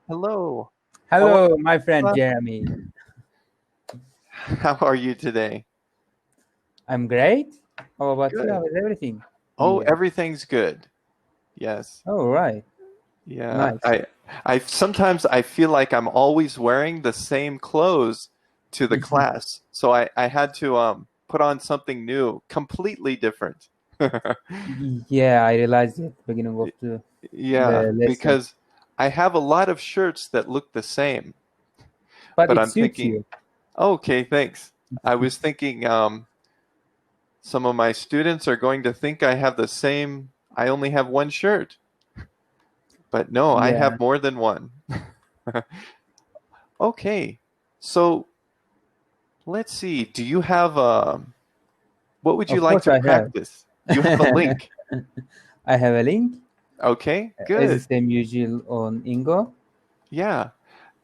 Hello. How Hello, my friend are Jeremy. how are you today? I'm great. How about you? How Good. is everything Oh, here? everything's good. Yes. Oh, right. Yeah. Nice. I sometimes I feel like I'm always wearing the same clothes to the class. So I had to put on something new, completely different. Yeah, I realized at the beginning of Yeah, the lesson. because I have a lot of shirts that look the same, But but it I'm suits thinking, you. okay, thanks. I was thinking some of my students are going to think I only have one shirt. But no, I Yeah, have more than one. Okay. So let's see. Do you have what would you of like course to I have. practice? You have a link. I have a link Okay, as the good. same usual on Ingo. Yeah.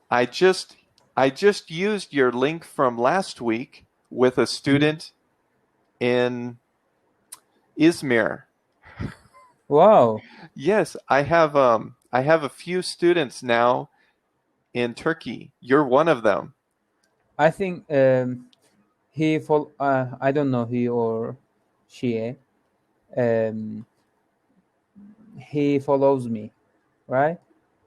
I just I just used your link from last week with a Mhm. student in Izmir. Wow. Yes, I have a few students now in Turkey. You're one of them. I think I don't know he or she. Um, he follows me, right?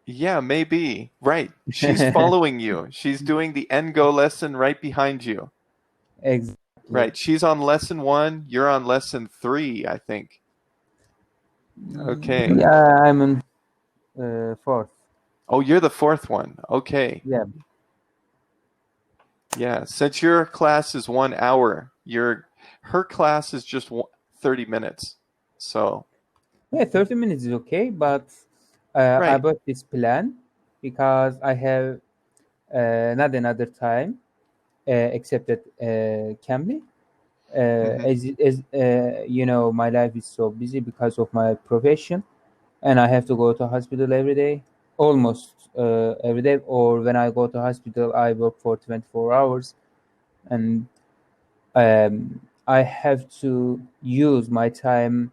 Yeah, maybe. Right. She's following you. She's doing the Ngo lesson right behind you. Exactly. Right. She's on lesson one. You're on lesson three, I think. Okay. Yeah, I'm on fourth. Oh, you're the fourth one. Okay. Yeah, Yeah. Since your class is 1 hour, her class is just 30 minutes. So, yeah. 30 minutes is okay, but I right. bought this plan because I have not another time except at Cambly. Hmm. As you know, my life is so busy because of my profession, and I have to go to hospital every day, almost every day. Or when I go to hospital, I work for 24 hours, and I have to use my time.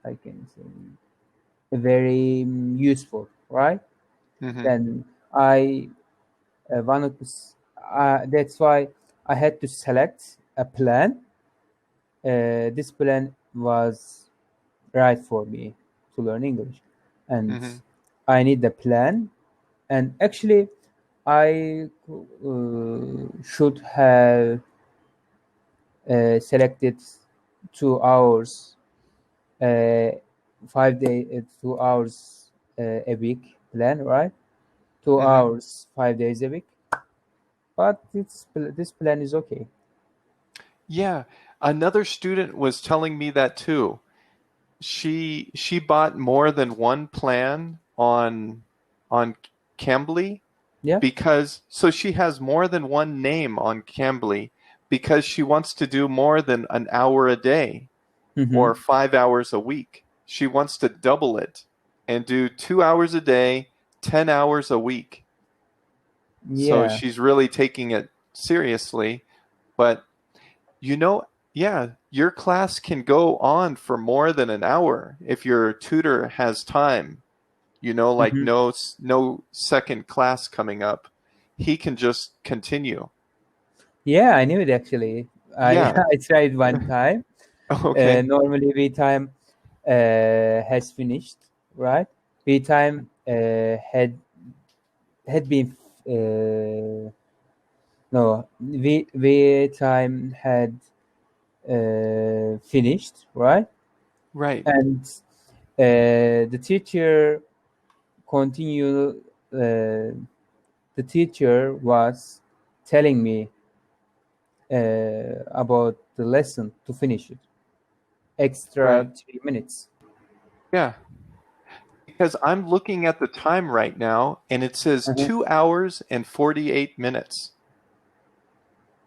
I can say very useful, right? Hmm. Then I wanted to. That's why I had to select a plan. This plan was right for me to learn English, and Hmm. I need the plan. And actually, I should have selected 2 hours, uh, 5 day, 2 hours a week plan, right? Two Hmm. hours, 5 days a week. But this plan is okay. Yeah. Another student was telling me that too. She bought more than one plan on Cambly Yeah. because so she has more than one name on Cambly because she wants to do more than an hour a day Mm-hmm. or 5 hours a week. She wants to double it and do 2 hours a day, 10 hours a week. So Yeah. she's really taking it seriously. But you know, yeah, your class can go on for more than an hour if your tutor has time. Like Mm-hmm. no second class coming up. He can just continue. Yeah, I knew it actually. I Yeah. I tried one time. Okay. Normally, we time has finished, right? We time had been no, we time had finished, right? Right. And the teacher continue. The teacher was telling me about the lesson to finish it. Extra Right. 3 minutes. Yeah. Because I'm looking at the time right now and it says Uh-huh. 2 hours and 48 minutes.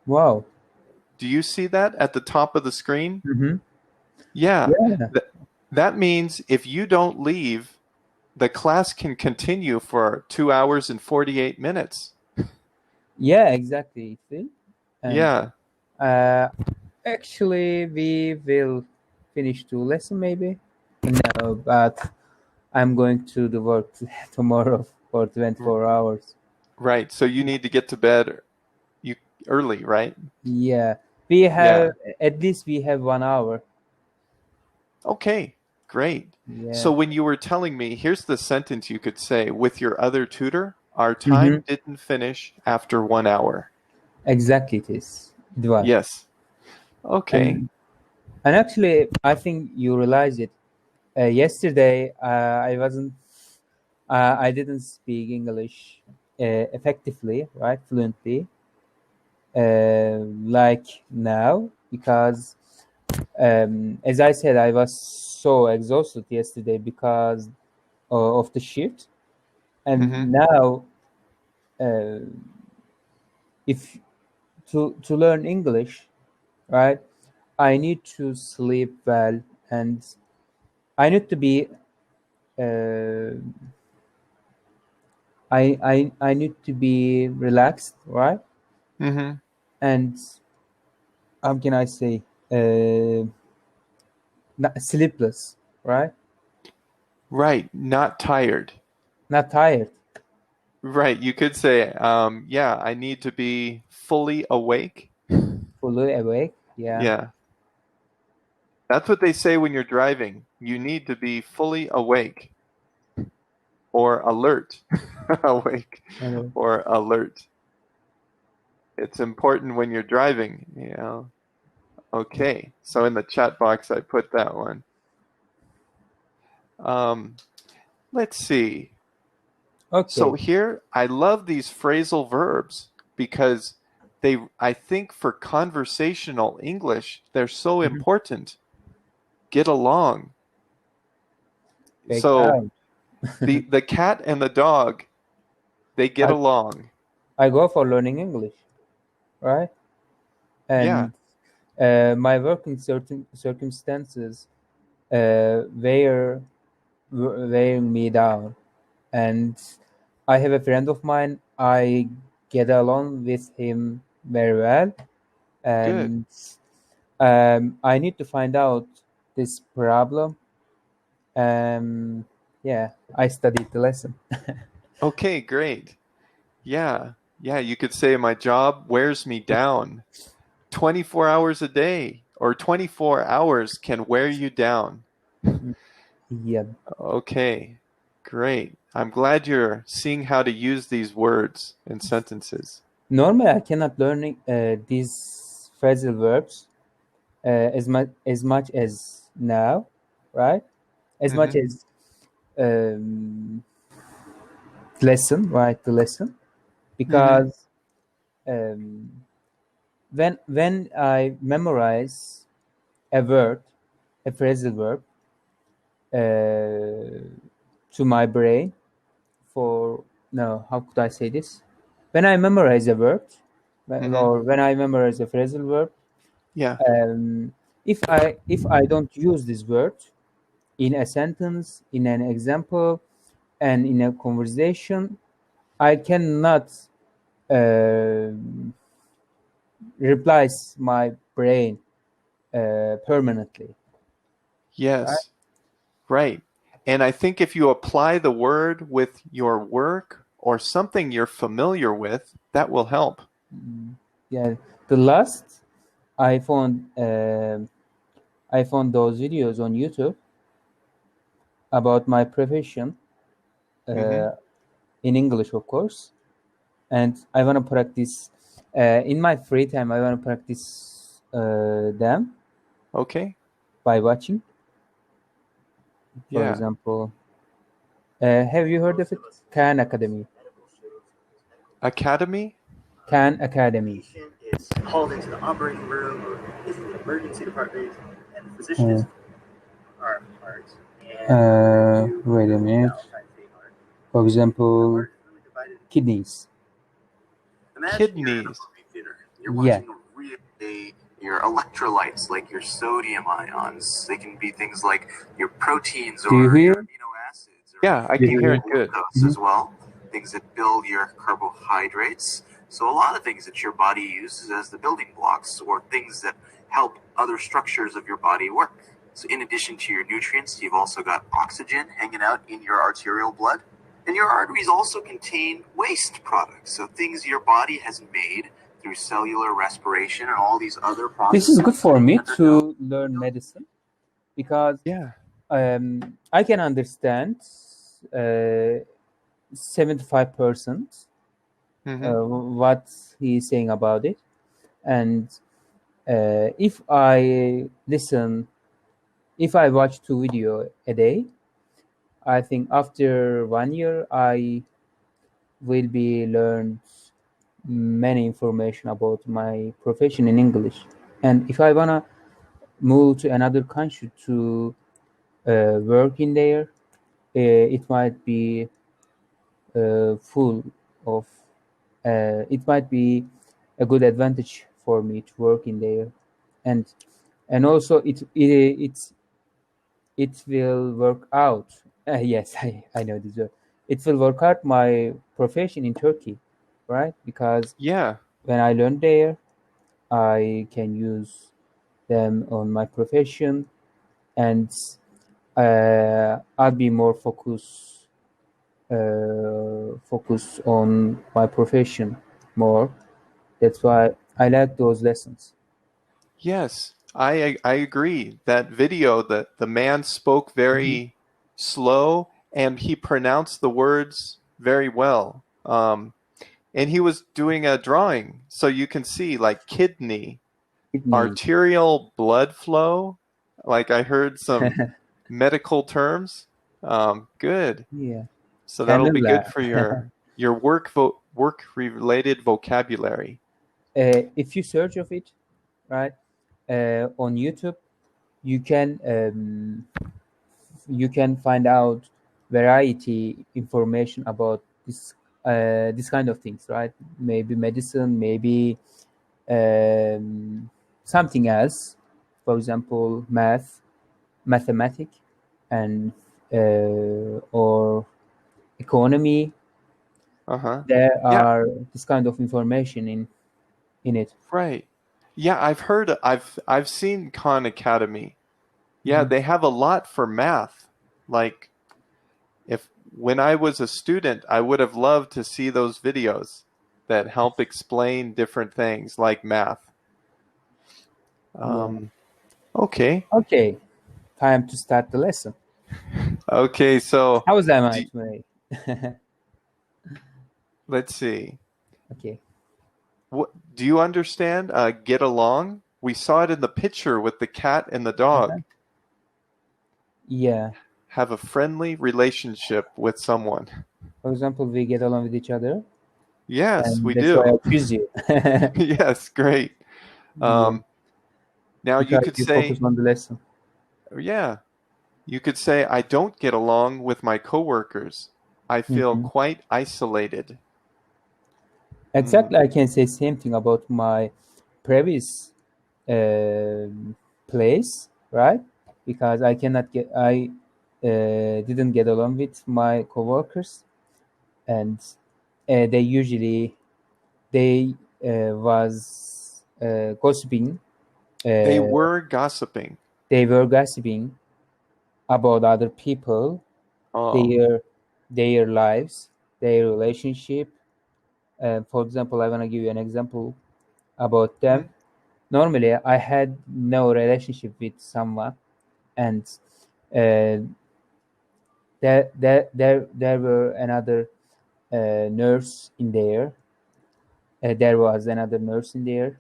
Wow. Do you see that at the top of the screen? Mm-hmm. Yeah. Yeah. Th- that means if you don't leave, the class can continue for 2 hours and 48 minutes. Yeah, exactly, Phil. And Yeah. uh, actually, we will finish two lesson maybe. No, but I'm going to the work tomorrow for 24 hours. Right. So you need to get to bed early, right? Yeah, we have at least we have 1 hour. Okay, great. Yeah. So when you were telling me, here's the sentence you could say with your other tutor, our Mm-hmm. time didn't finish after 1 hour. Exactly, it is. It was. Yes. Okay. And actually, I think you realize it. Yesterday, I didn't speak English effectively, right, fluently, like now, because as I said, I was so exhausted yesterday because of the shift, and Mhm. now, if to learn English, right, I need to sleep well, and I need to be I need to be relaxed, right? Mhm. And how can I say, not sleepless, right? Right, not tired. Not tired, Right, you could say, yeah, I need to be fully awake. fully awake. Yeah. Yeah. That's what they say when you're driving. You need to be fully awake or alert. Awake Uh, or alert. It's important when you're driving, you know. Okay, so in the chat box, I put that one. Um, let's see. So okay. here, I love these phrasal verbs because I think for conversational English, they're so Mhm. important. Get along. Back So out. the cat and the dog, they get I along. I go for learning English, right? Yeah, And my working certain circumstances were weighing me down, and I have a friend of mine. I get along with him very well, good. and I need to find out this problem. Yeah, I studied the lesson. Okay, great. Yeah, yeah, you could say my job wears me down. 24 hours a day or 24 hours can wear you down. Yeah. Okay, great. I'm glad you're seeing how to use these words in sentences. Normally, I cannot learn these phrasal verbs as much as now, right? As much Hmm. as um, lesson, right? The lesson, Hmm. because um, when I memorize a word, a phrasal verb, to my brain for no, how could I say this? When I memorize a word, Hmm. or when I memorize a phrasal verb, Yeah. um, if I don't use this word in a sentence, in an example, and in a conversation, I cannot replace my brain permanently. Right? Yes. Right. And I think if you apply the word with your work or something you're familiar with, that will help. Yeah. The last I found I found those videos on YouTube about my profession Hmm. uh, in English, of course, and I want to practice in my free time. I want to practice them Okay. by watching. For Yeah. example, have you heard of it? Khan Academy. Academy? Khan Academy. Is called into the operating room or is in the emergency department, and the physician is arm heart. Wait a minute. For example, kidneys. Imagine you're in a Kidneys. movie theater. You're watching a really your electrolytes, like your sodium ions. They can be things like your proteins Do you or your hear? amino acids or Yeah, I Do can you hear hear? it good. glucose as well. Things that build your carbohydrates. So a lot of things that your body uses as the building blocks or things that help other structures of your body work. So in addition to your nutrients, you've also got oxygen hanging out in your arterial blood. And your arteries also contain waste products, so things your body has made through cellular respiration and all these other processes. This is good for me to learn medicine because Yeah. I can understand 75% what he's saying about it. And if I watch 2 videos a day, I think after 1 year I will be learned many information about my profession in English. And if I wanna move to another country to work in there, it might be full of. It might be a good advantage for me to work in there, and also it will work out. Yes, I know this word. It will work out my profession in Turkey, right? Because Yeah. when I learn there, I can use them on my profession, and I'll be more focused on my profession more. That's why I like those lessons. Yes, I agree. That video, that the man spoke very slow and he pronounced the words very well. And he was doing a drawing, so you can see like kidney, arterial blood flow. Like I heard some medical terms. Good. Yeah. So that'll be good Canada. for your work related vocabulary. If you search of it, right, on YouTube, you can find out variety information about this kind of things, right? Maybe medicine, maybe something else. For example, mathematics, and or economy. There are this kind of information in it. Right. Yeah, I've seen Khan Academy. Yeah, they have a lot for math. Like when I was a student, I would have loved to see those videos that help explain different things like math. Okay. Okay. Time to start the lesson. Okay, so how was I today? Let's see. Okay. What do you understand? Get along? We saw it in the picture with the cat and the dog. Yeah. Have a friendly relationship with someone. For example, we get along with each other. Yes, we that's do. Why I choose you. Yes, great. Now because you could say, focus on the lesson. Yeah, you could say, I don't get along with my coworkers. I feel quite isolated. Exactly, I can say same thing about my previous place, right? Because I didn't get along with my coworkers, and they was gossiping. They were gossiping. They were gossiping about other people, their lives, their relationship. For example, I want to give you an example about them. Normally, I had no relationship with someone, and there were another nurse in there. There was another nurse in there,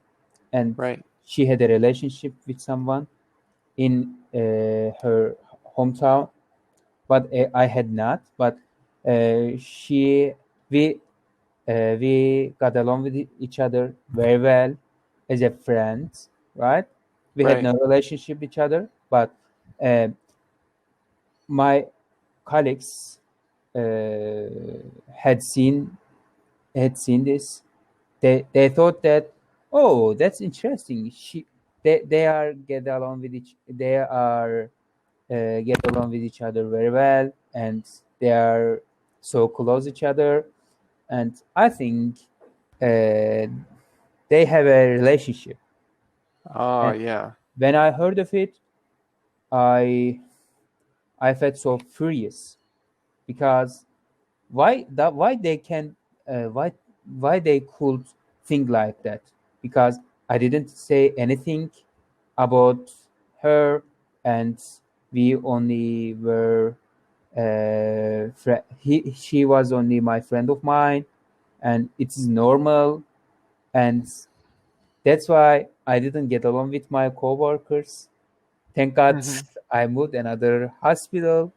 and she had a relationship with someone in her hometown, but I had not. But we got along with each other very well as a friend, right? We had no relationship with each other, but my colleagues had seen this. They thought that, oh, that's interesting. They are get along with each other very well, and they are so close each other, and I think they have a relationship. Oh, yeah. When I heard of it, I felt so furious because why they can why they could think like that, because I didn't say anything about her, and we only were she was only my friend of mine, and it is normal, and that's why I didn't get along with my coworkers. Thank God Mhm. I moved another hospital.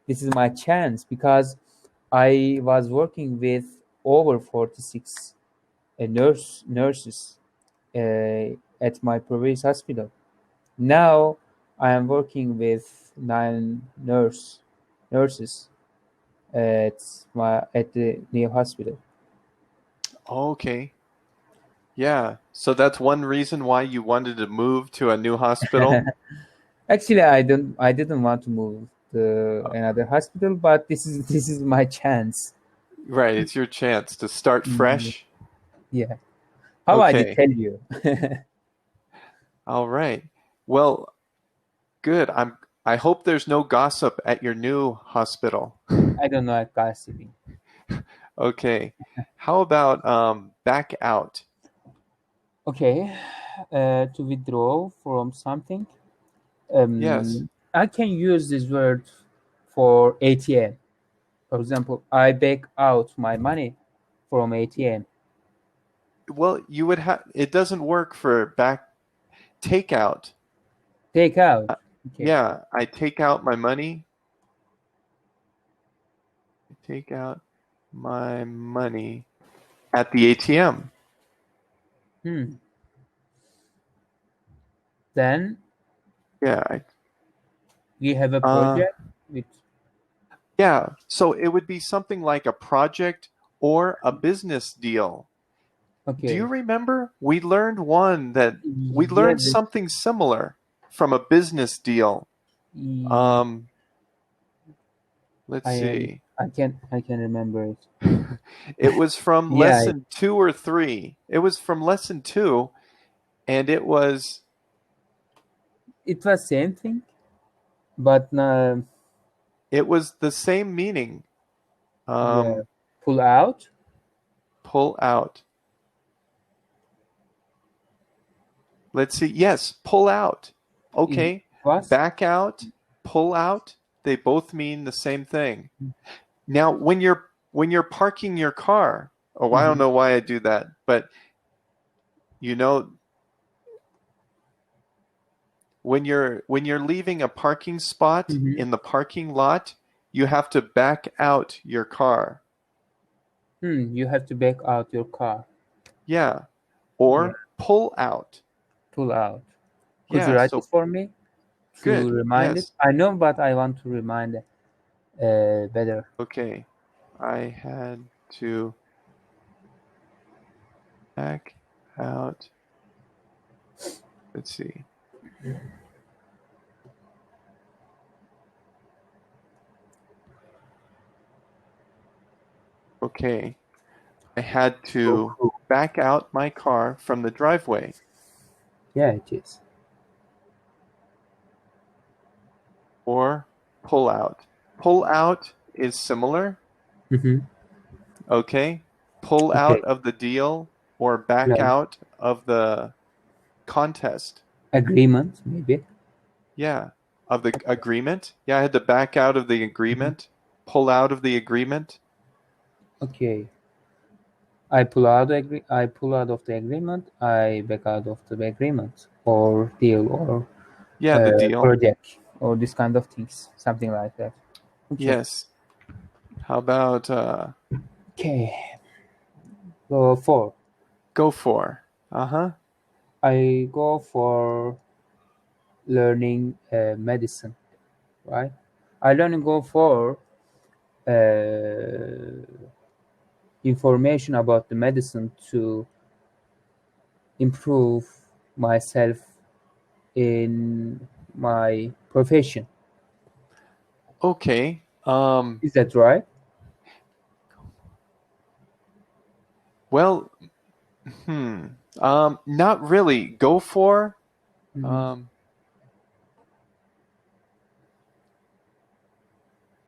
This is my chance because I was working with over 46 nurses at my previous hospital. Now I am working with 9 nurses at the new hospital. Okay. Yeah. So that's one reason why you wanted to move to a new hospital? Actually, I didn't want to move to another hospital, but this is my chance. Right. It's your chance to start Mm, fresh. Yeah. How I did Okay. tell you. All right. Well, good. I hope there's no gossip at your new hospital. I don't know gossiping. Okay. How about back out? Okay. To withdraw from something, Yes. I can use this word for ATM. For example, I back out my money from ATM. Well, you would have it doesn't work for back takeout. Take out. Uh, Okay. yeah, I take out my money. Take out my money at the ATM. Hmm. Then Yeah, we have a uh project with. yeah, so it would be something like a project or a business deal. Do you Okay. remember? We Yeah. learned something similar from a business deal. The, Um, let's see. I can remember it. It was from Yeah. lesson 2 or 3. It was from lesson 2, and It was same thing, but it was the same meaning. yeah. Um, Pull out. pull out. Let's see. Yes, pull out. It Okay. was. Back out, pull out. They both mean the same thing. Now, when you're parking your car, oh, I don't Mhm. know why I do that, but you know, when you're leaving a parking spot Mhm. in the parking lot, you have to back out your car. You have to back out your car. Yeah. Yeah. Or pull out. Pull out. Could you Yeah, write it so for me to good. remind it? Yes. I know, but I want to remind it better. Okay. I had to back out. Let's see. Okay. I had to back out my car from the driveway. Yeah, it is. Or pull out. Pull out is similar. Mm-hmm. Okay. Pull Okay. out of the deal or back Like out of the contest. agreement, maybe. Yeah. Of the agreement. Yeah, I had to back out of the Mhm. agreement. Pull out of the agreement. Okay. I pull out of the agreement. I back out of the agreement or deal or Yeah, the deal. project or this kind of things, something like that. Okay. Yes. How about Okay. So four. go for? Uh-huh. I go for learning medicine, right? I learn go for uh, information about the medicine to improve myself in my profession. Okay. Is that right? Well, not really. Go for. Mhm. Um,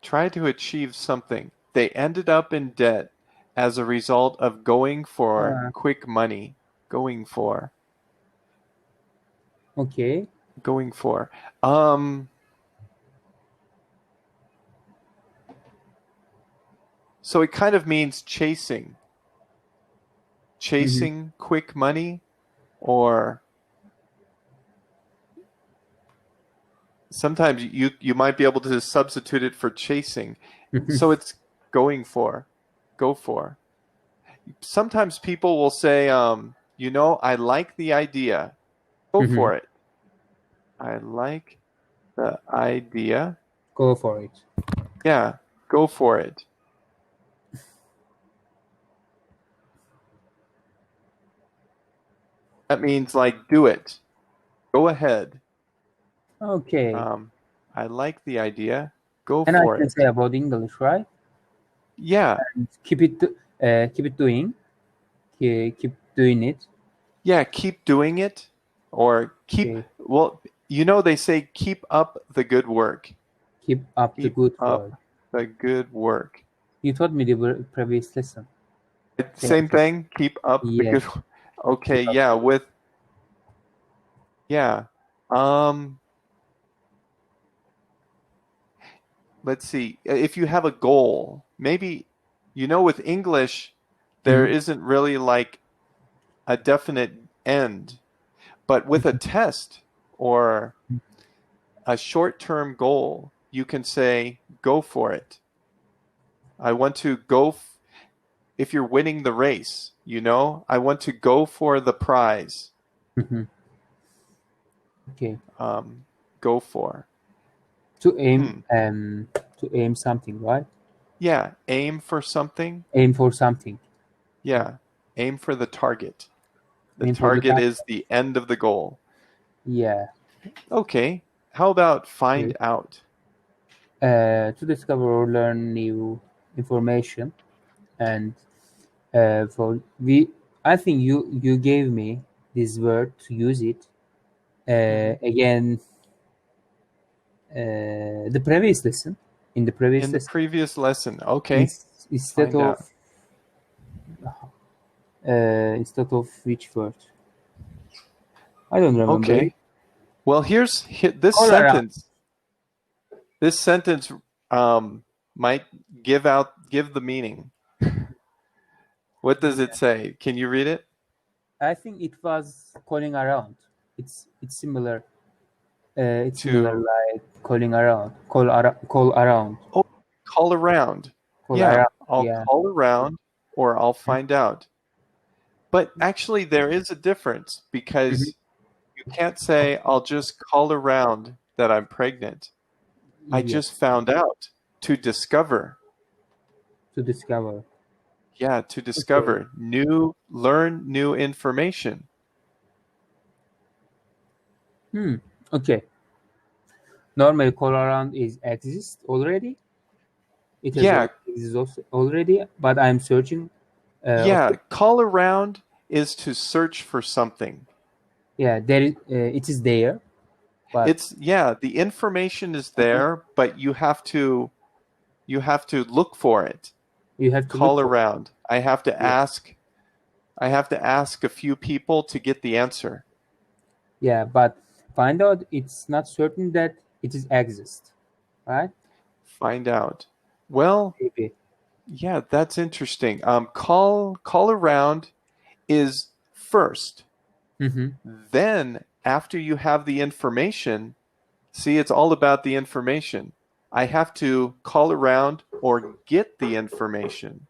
try to achieve something. They ended up in debt as a result of going for quick money. Going for. Okay. Going for. So it kind of means chasing. Chasing quick money, or sometimes you might be able to substitute it for chasing. So it's going for. Go for. Sometimes people will say, you know, I like the idea. Go for it. I like the idea. Go for it. Yeah, go for it. That means like do it. Go ahead. Okay. I like the idea. Go And for I can it. say about English, right? Yeah. And keep it doing. Keep doing it. Yeah, keep doing it. Or keep, Okay. well, you know, they say keep up the good work. Keep up the Keep good up work. the good work. You taught me the previous lesson. Same thing. Keep up the Yes. good. Okay. Yeah. With. Yeah. Let's see. If you have a goal, maybe, you know, with English, there isn't really like a definite end, but with a test or a short-term goal, you can say, go for it. I want to go. If you're winning the race, you know, I want to go for the prize. Okay. Go for. To aim something, right? Yeah, aim for something. Aim for something. Yeah, aim for the target. The Aim for the target target. is the end of the goal. Yeah. Okay, how about find out? To discover or learn new information, and I think you gave me this word to use it again. The previous lesson. In the previous In the lesson. previous lesson, okay. Instead Find of which word? I don't remember. Okay. Well, here's this All sentence. This sentence might give the meaning. What does it say? Can you read it? I think it was calling around. It's similar. It's similar like calling around. Call around. Oh, call around. Call Yeah, around. I'll Yeah. call around or I'll find out. But actually, there is a difference because you can't say, I'll just call around that I'm pregnant. I just found out. To discover. To discover. Yeah, to discover. Learn new information. Okay. Normally, call around exists already. It has exists also already, but I'm searching. Call around is to search for something. Yeah, it is there. But the information is there, but you have to look for it. You have to call look around. I have to ask a few people to get the answer. Yeah, but find out, it's not certain that it is exist, right? Find out. Well, Maybe. Yeah, that's interesting. Call around is first. Then, after you have the information, see, it's all about the information. I have to call around or get the information.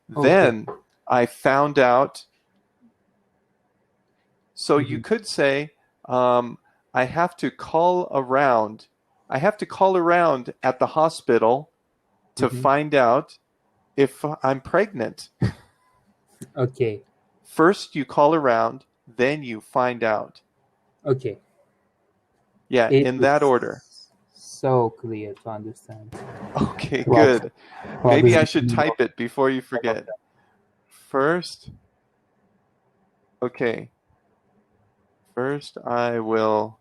Then I found out. So you could say, I have to call around. I have to call around at the hospital to find out if I'm pregnant. Okay. First you call around, then you find out. Okay. Yeah, in that order. So clear to understand. Okay, good. Maybe I should type it before you forget. First, okay. First I will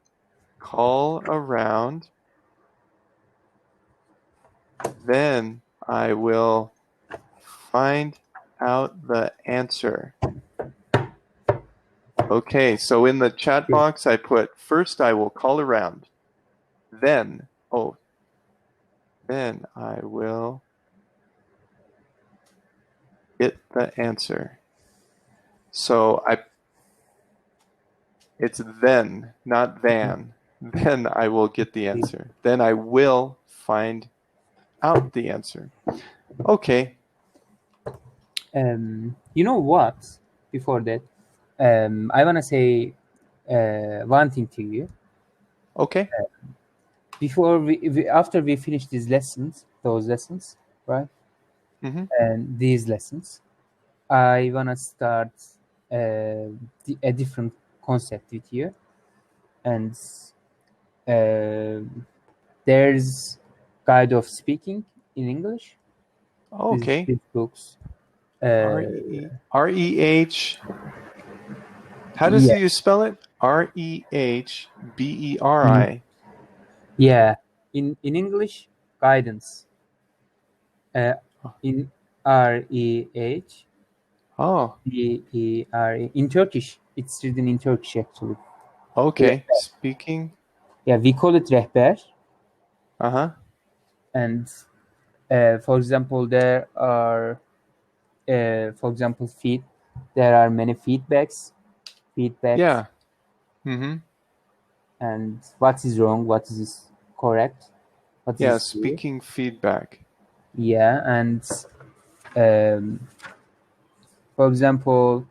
call around then I will find out the answer. Okay, so in the chat box, I put, first I will call around. Then I will get the answer. So it's then, not than. Then I will get the answer. Then I will find out the answer. Okay. You know what? Before that, I want to say one thing to you. Okay. Before after we finish those lessons, right? Mm-hmm. And these lessons, I want to start a different concept with you. And there's Guide of Speaking in English. Okay. These books. R-E-H. How does you spell it? R-E-H-B-E-R-I. Yeah. In English, guidance. In R-E-H. Oh. B-E-R-E. In Turkish, it's written in Turkish actually. Okay. Rehber. Speaking. Yeah, we call it rehber. Uh-huh. And for example, there are, there are many feedbacks. Yeah. Mm-hmm. And what is wrong, what is correct. What is speaking feedback. Yeah, and for example,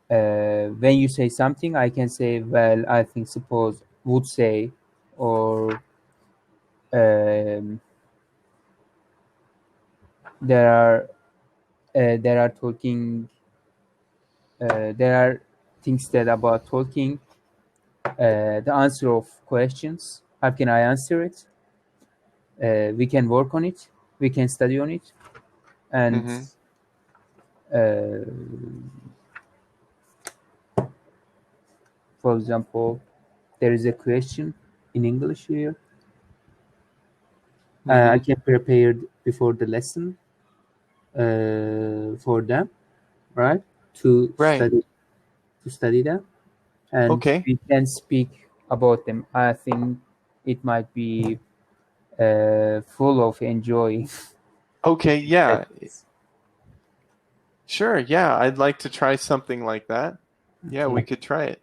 when you say something, I can say, well, I think, suppose, would say, or there are things that about talking, the answer of questions. How can I answer it? We can work on it. We can study on it. And for example, there is a question in English here. I can prepare before the lesson for them, right? To study them, and we can speak about them. I think it might be full of enjoy. Okay, yeah. Sure, yeah. I'd like to try something like that. Yeah, we could try it.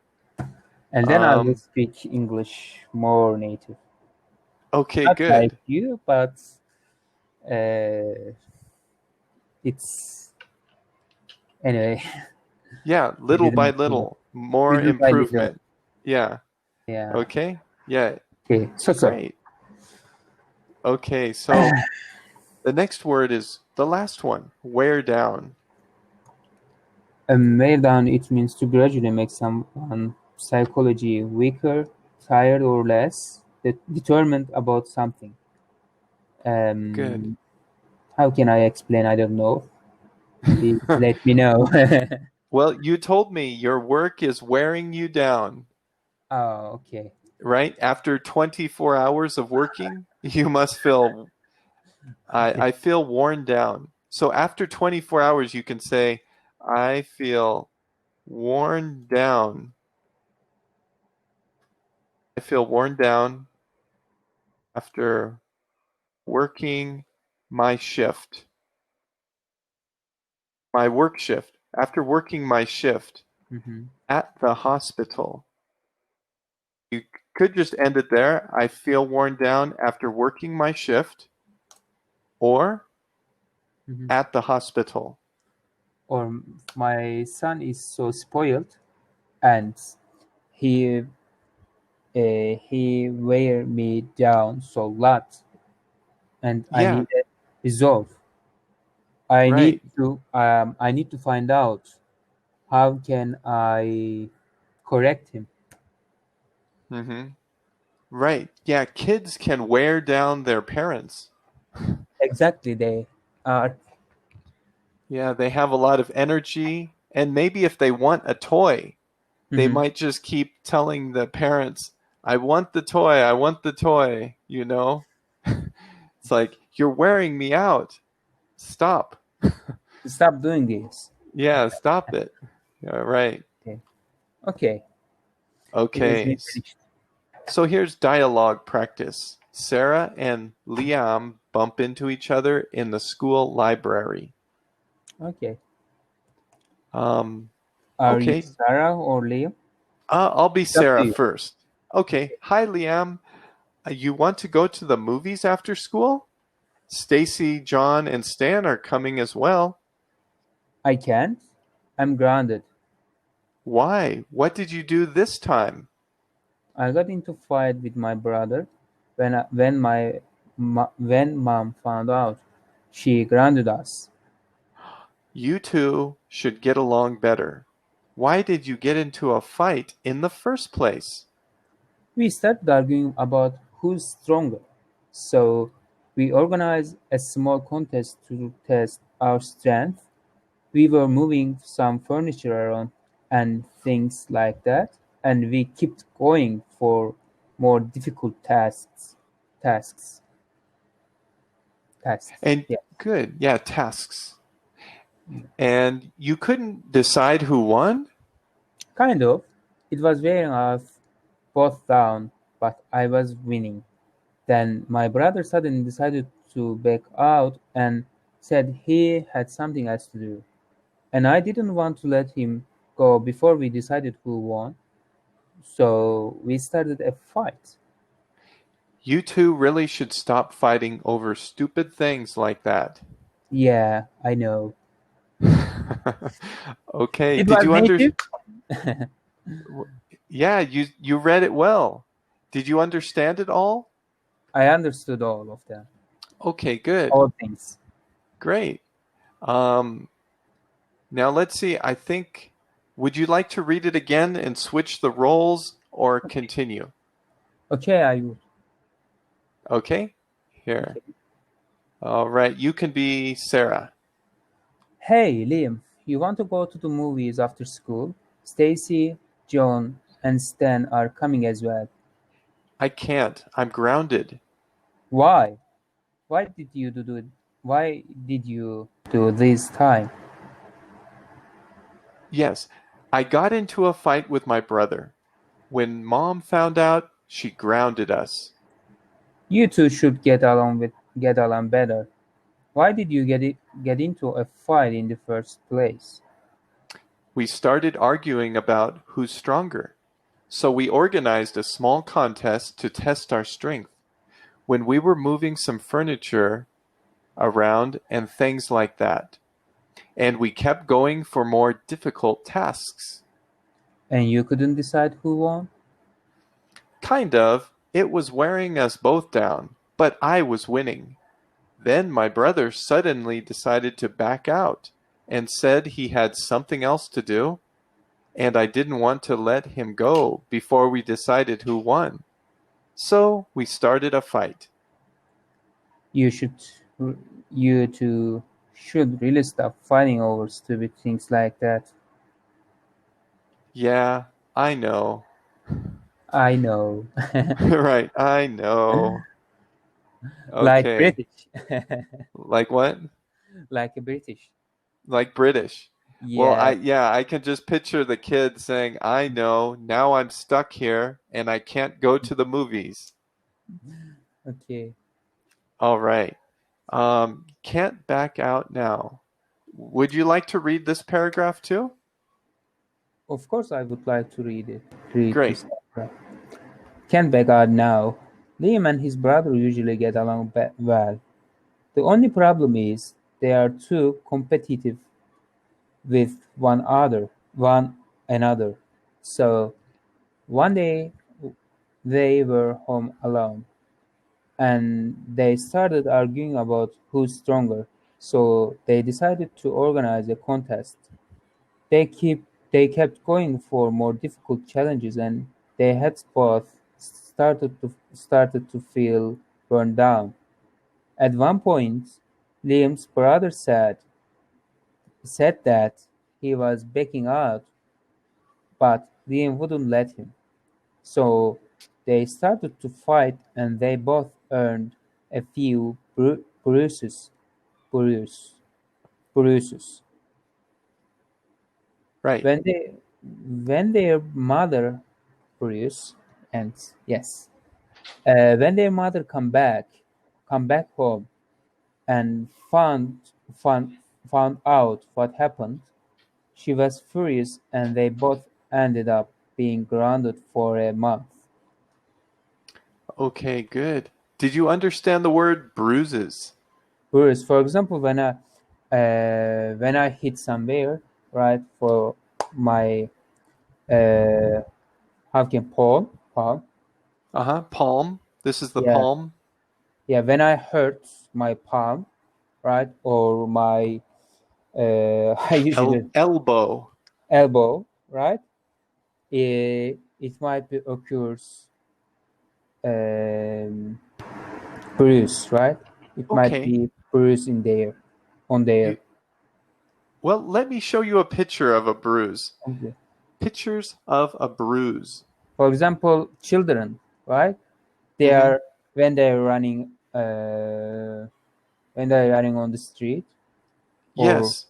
And then I will speak English more native. Okay, Not good. like you, but it's anyway. Yeah, little by little, more improvement. Yeah. Yeah. Okay. Yeah. Okay. So great. Okay, so the next word is the last one. Wear down. Wear down. It means to gradually make someone psychology weaker, tired, or less determined about something. Good. How can I explain? I don't know. Please let me know. Well, you told me your work is wearing you down. Oh, okay. Right? After 24 hours of working, you must feel, I feel worn down. So after 24 hours, you can say, I feel worn down. I feel worn down after working my shift. My work shift. After working my shift at the hospital. You could just end it there. I feel worn down after working my shift, or at the hospital. Or my son is so spoiled, and he wear me down so lot, and I need a resolve. I need to find out how can I correct him. Right. Yeah, kids can wear down their parents. Exactly, they are. Yeah, they have a lot of energy, and maybe if they want a toy, they might just keep telling the parents, I want the toy, you know? It's like, You're wearing me out. Stop. Stop doing this. Yeah, stop it. Yeah, right. Okay. It has Okay. been finished. So here's dialogue practice. Sarah and Liam bump into each other in the school library. Okay. Are Are okay. you Sarah or Liam? I'll be It's up to Sarah you. first. Okay. Hi, Liam. You want to go to the movies after school? Stacy, John, and Stan are coming as well. I can't. I'm grounded. Why? What did you do this time? I got into a fight with my brother when mom found out. She grounded us. You two should get along better. Why did you get into a fight in the first place? We started arguing about who's stronger. So we organized a small contest to test our strength. We were moving some furniture around and things like that, and we kept going for more difficult tasks. And Yeah. good, yeah, tasks. And you couldn't decide who won? Kind of. It was wearing us both down, but I was winning. Then my brother suddenly decided to back out and said he had something else to do. And I didn't want to let him go before we decided who won. So we started a fight. You two really should stop fighting over stupid things like that. Yeah, I know. Okay, It did was you native. Yeah, you read it well. Did you understand it all? I understood all of them, Okay, good. all things. Great. Now let's see. I think, would you like to read it again and switch the roles or continue? Okay, I will. Okay, here. All right, you can be Sarah. Hey, Liam, you want to go to the movies after school? Stacy, John, and Stan are coming as well. I can't. I'm grounded. Why? Why did you do it? Why did you do this time? Yes, I got into a fight with my brother. When Mom found out, she grounded us. You two should get along better. Why did you get into a fight in the first place? We started arguing about who's stronger. So we organized a small contest to test our strength. When we were moving some furniture around and things like that. And we kept going for more difficult tasks. And you couldn't decide who won? Kind of. It was wearing us both down, but I was winning. Then my brother suddenly decided to back out and said he had something else to do, and I didn't want to let him go before we decided who won. So we started a fight. You two should really stop fighting over stupid things like that. Yeah, I know. I know. Right, I know. Like Okay. British. Like what? Like a British. Like British. Well, Yeah. I can just picture the kid saying, I know, now I'm stuck here and I can't go to the movies. Okay. All right. Can't back out now. Would you like to read this paragraph too? Of course, I would like to read it. Read Great. this paragraph. Can't back out now. Liam and his brother usually get along well. The only problem is they are too competitive with one another. So one day they were home alone and they started arguing about who's stronger. So they decided to organize a contest. They keep they kept going for more difficult challenges and they had both started to feel burned down. At one point, Liam's brother said that he was backing out, but Liam wouldn't let him. So they started to fight and they both earned a few bruises. Right. When their mother bruise, and yes, when their mother come back home and found out what happened, she was furious, and they both ended up being grounded for a month. Okay, good. Did you understand the word bruises? Bruise, for example, when I hit somewhere, right, for my how can palm, Palm. This is the yeah, palm. yeah, when I hurt my palm, right, or my I usually Elbow. elbow, right, it might be occurs bruise, right? It might Okay. be bruise on there. Well, let me show you a picture of a bruise. Okay. Pictures of a bruise. For example, children, right? They Mhm. are when they're running on the street. Or, Yes.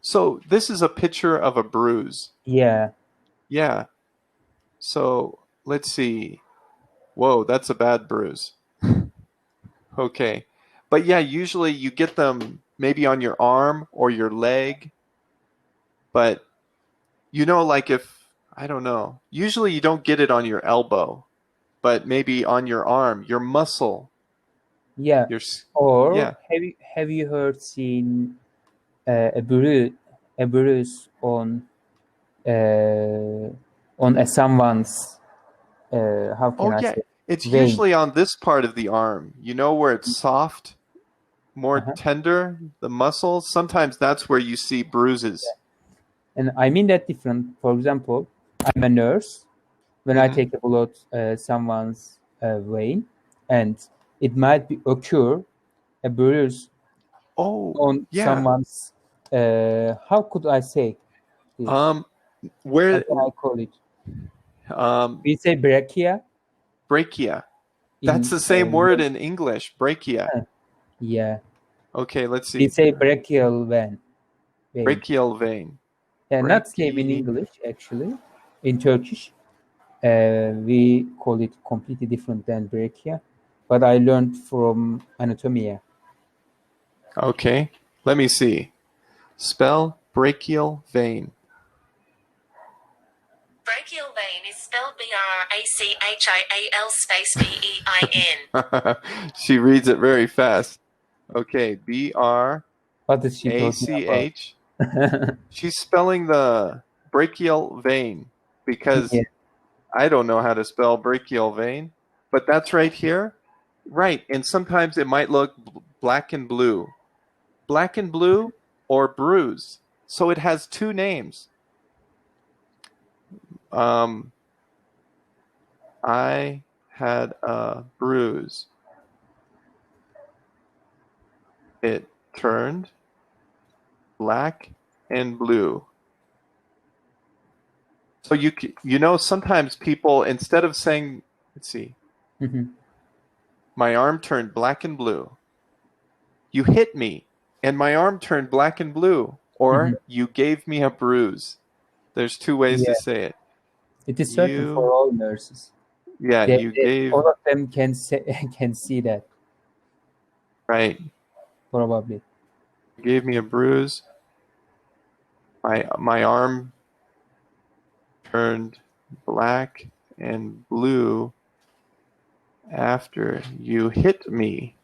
So this is a picture of a bruise. yeah. Yeah. So let's see. Whoa, that's a bad bruise. Okay. But yeah, usually you get them maybe on your arm or your leg. But like if, I don't know, usually you don't get it on your elbow, but maybe on your arm, your muscle. Yeah. Yeah. Or have you seen a bruise on someone's how can I Yeah. say, It's vein? usually on this part of the arm, where it's soft, more tender, the muscles. Sometimes that's where you see bruises. And I mean that different. For example, I'm a nurse. When I take a blood someone's vein, and it might occur a bruise on someone's. How could I say this? Where How can I call it? um We say brachia. Brachia. That's the same word in English, brachia. Yeah. Okay, let's see. We say brachial vein. Brachial vein. Yeah, not same in English actually. In Turkish, we call it completely different than brachia, but I learned from anatomy. Okay, let me see. Spell brachial vein. Brachial vein is spelled Brachial vein. She reads it very fast. Okay, BRACH. What is she talking about? She's spelling the brachial vein because I don't know how to spell brachial vein, but that's right here. Right, and sometimes it might look black and blue. Black and blue or bruise. So it has two names. I had a bruise. It turned black and blue. So sometimes people, instead of saying, let's see, my arm turned black and blue. You hit me and my arm turned black and blue. Or you gave me a bruise. There's two ways to say it. It is certain for all nurses. Yeah, all of them can see that. Right. Probably. You gave me a bruise. My arm turned black and blue after you hit me.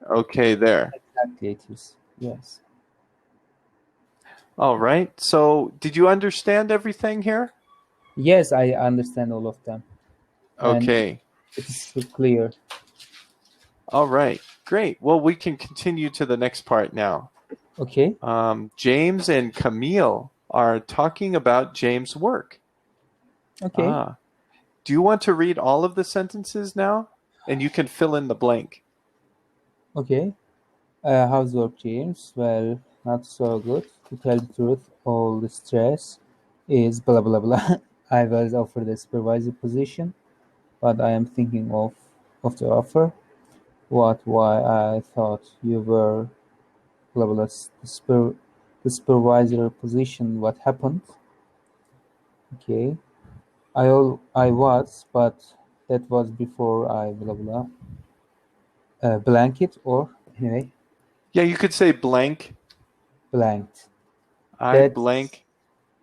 Okay, there. Exactly, it is. Yes. All right. So, did you understand everything here? Yes, I understand all of them. Okay. It is clear. All right. Great. Well, we can continue to the next part now. Okay. James and Camille are talking about James' work. Okay. Do you want to read all of the sentences now? And you can fill in the blank. Okay. How's work, James? Well, not so good. To tell the truth, all the stress is blah, blah, blah. I was offered a supervisor position, but I am thinking of the offer. What? Why? I thought you were blah blah. The supervisor position. What happened? Okay. I was, but that was before I blah blah. Blanket or anyway Yeah, you could say blank. blanked. I That blank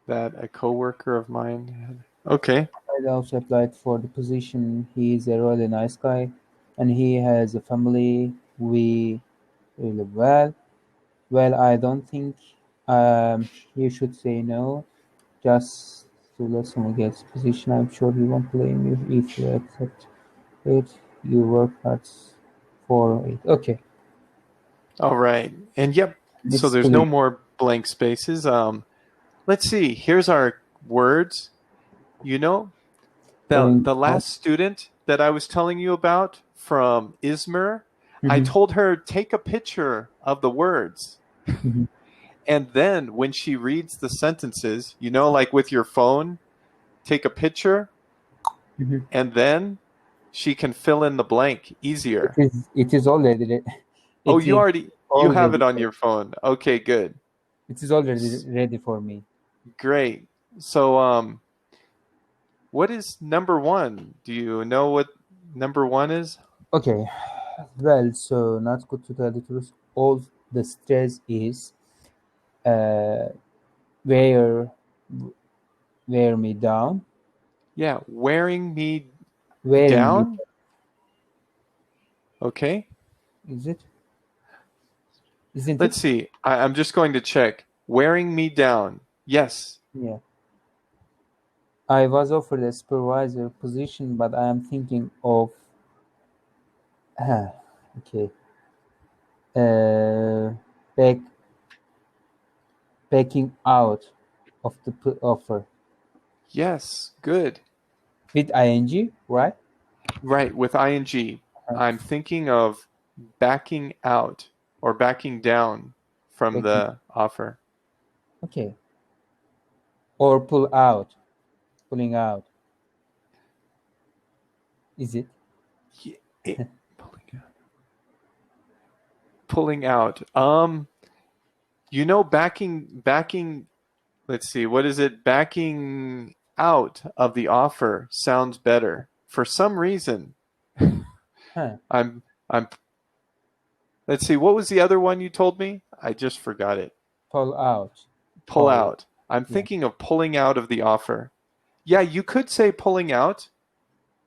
that a coworker of mine had. Okay. I also applied for the position. He is a really nice guy, and he has a family. We really well. Well, I don't think you should say no. Just to let someone get his position. I'm sure he won't blame you if you accept it. You work hard for it. Okay, All right. And yep, this so is there's no clear. more blank spaces. Let's see. Here's our words. You know, Going the out. last student that I was telling you about from Izmir, I Mhm, told her take a picture of the words. mhm, And then when she reads the sentences, you know, like with your phone, take a picture mhm. and then she can fill in the blank easier. It is already Oh, it is you have already it on your phone. Okay, good. it is already ready for me. Great. So what is number 1? Do you know what number 1 is? Okay, well, so not good to tell the truth. All the stress is uh, wear wear me down, Yeah, wearing me wearing me. down. Okay. Is it? Isn't it? Let's see. I'm just going to check. Wearing me down. Yes. Yeah. I was offered a supervisor position, but I am thinking of okay. Uh, back backing out of the offer Yes. Good. with ing, right? Right. With ing. I'm thinking of backing out or backing down from Backing. the offer. Okay. Or pull out, pulling out. Is it? Pulling out. Pulling out. You know, backing. Let's see. What is it? Backing out of the offer sounds better. For some reason, Huh. I'm. Let's see. What was the other one you told me? I just forgot it. Pull out. Pull Pull. out. I'm Yeah. thinking of pulling out of the offer. Yeah, you could say pulling out.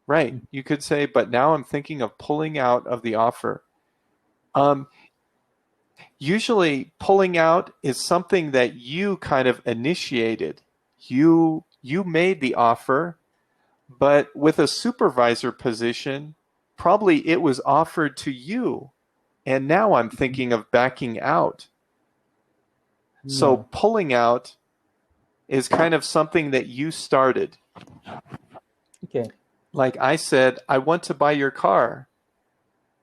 Right. You could say, but now I'm thinking of pulling out of the offer. Usually pulling out is something that you kind of initiated. You made the offer, but with a supervisor position, probably it was offered to you. And now I'm thinking of backing out. So Yeah. pulling out is kind of something that you started. Okay. Like I said, I want to buy your car.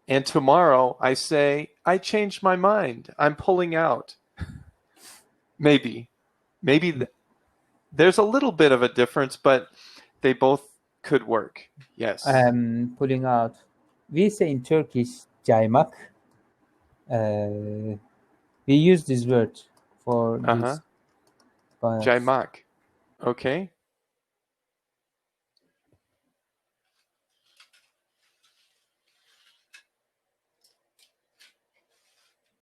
And tomorrow I say, I changed my mind. I'm pulling out. Maybe. There's a little bit of a difference, but they both could work. Yes. Pulling out. We say in Turkish caymak. We use this word for Uh-huh. this. But Jaimak. Okay.